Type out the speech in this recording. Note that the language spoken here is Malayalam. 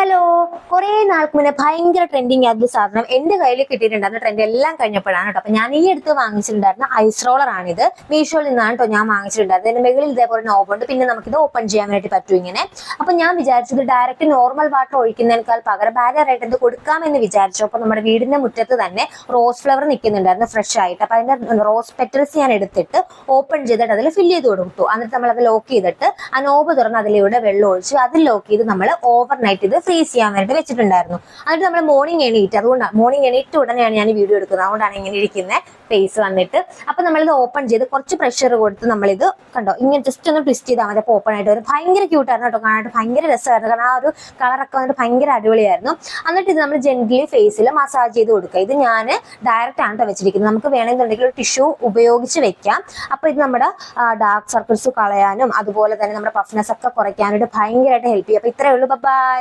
ഹലോ, കുറെ നാൾക്ക് മുന്നേ ഭയങ്കര ട്രെൻഡിങ് ആയിരുന്ന സാധനം എന്റെ കയ്യിൽ കിട്ടിയിട്ടുണ്ടായിരുന്നു. ട്രെൻഡ് എല്ലാം കഴിഞ്ഞപ്പോഴാണ് കേട്ടോ. അപ്പൊ ഞാൻ ഈ അടുത്ത് വാങ്ങിച്ചിട്ടുണ്ടായിരുന്ന ഐസ് റോളർ ആണിത്. മീഷോയിൽ നിന്നാണ് കേട്ടോ ഞാൻ വാങ്ങിച്ചിട്ടുണ്ടായിരുന്നത്. ഇതിന്റെ മുകളിൽ ഇതേപോലെ നോബ് ഉണ്ട്. പിന്നെ നമുക്കിത് ഓപ്പൺ ചെയ്യാൻ വേണ്ടി പറ്റും ഇങ്ങനെ. അപ്പൊ ഞാൻ വിചാരിച്ചത് ഡയറക്റ്റ് നോർമൽ വാട്ടർ ഒഴിക്കുന്നതിനേക്കാൾ പകരം ബാരിയർ ആയിട്ട് എന്ത് കൊടുക്കാമെന്ന് വിചാരിച്ചു. അപ്പൊ നമ്മുടെ വീടിന്റെ മുറ്റത്ത് തന്നെ റോസ് ഫ്ലവർ നിൽക്കുന്നുണ്ടായിരുന്നു ഫ്രഷ് ആയിട്ട്. അപ്പൊ അതിന്റെ റോസ് പെറ്റൽസ് ഞാൻ എടുത്തിട്ട് ഓപ്പൺ ചെയ്തിട്ട് അതിൽ ഫില്ല് ചെയ്ത് കൊടുത്തു. എന്നിട്ട് നമ്മൾ അത് ലോക്ക് ചെയ്തിട്ട് ആ നോബ് തുറന്ന് അതിലൂടെ വെള്ളം ഒഴിച്ച് അതിൽ ലോക്ക് ചെയ്ത് നമ്മൾ ഓവർ നൈറ്റ് ഇത് ഫ്രീസ് ചെയ്യാൻ വേണ്ടി വെച്ചിട്ടുണ്ടായിരുന്നു. എന്നിട്ട് നമ്മൾ മോർണിംഗ് എണീറ്റ്, അതുകൊണ്ടാണ് മോർണിംഗ് എണീറ്റ് ഉടനെയാണ് ഞാൻ ഈ വീഡിയോ എടുക്കുന്നത്. അതുകൊണ്ടാണ് ഇങ്ങനെ ഇരിക്കുന്ന ഫേസ് വന്നിട്ട്. അപ്പൊ നമ്മളിത് ഓപ്പൺ ചെയ്ത് കുറച്ച് പ്രഷർ കൊടുത്ത് നമ്മളിത് കണ്ടോ ഇങ്ങനെ ജസ്റ്റ് ഒന്ന് ട്വിസ്റ്റ് ചെയ്താൽ മതി. അപ്പോൾ ഓപ്പൺ ആയിട്ട് വരും. ഭയങ്കര ക്യൂട്ടായിരുന്നു കേട്ടോ, കാണാനായിട്ട് ഭയങ്കര രസമായിരുന്നു. കാരണം ആ ഒരു കളറൊക്കെ വന്നിട്ട് ഭയങ്കര അടിപൊളിയായിരുന്നു. എന്നിട്ട് ഇത് നമ്മൾ ജെന്റ്ലി ഫേസിൽ മസാജ് ചെയ്ത് കൊടുക്കുക. ഇത് ഞാൻ ഡയറക്റ്റ് ആണ് വെച്ചിരിക്കുന്നത്. നമുക്ക് വേണമെന്നുണ്ടെങ്കിൽ ഒരു ടിഷ്യൂ ഉപയോഗിച്ച് വെക്കാം. അപ്പൊ ഇത് നമ്മുടെ ഡാർക്ക് സർക്കിൾസ് കളയാനും അതുപോലെ തന്നെ നമ്മുടെ പഫ്നെസ് ഒക്കെ കുറയ്ക്കാനായിട്ട് ഭയങ്കരമായിട്ട് ഹെൽപ്പ് ചെയ്യും. അപ്പൊ ഇത്രയേ ഉള്ളൂ. ബൈ.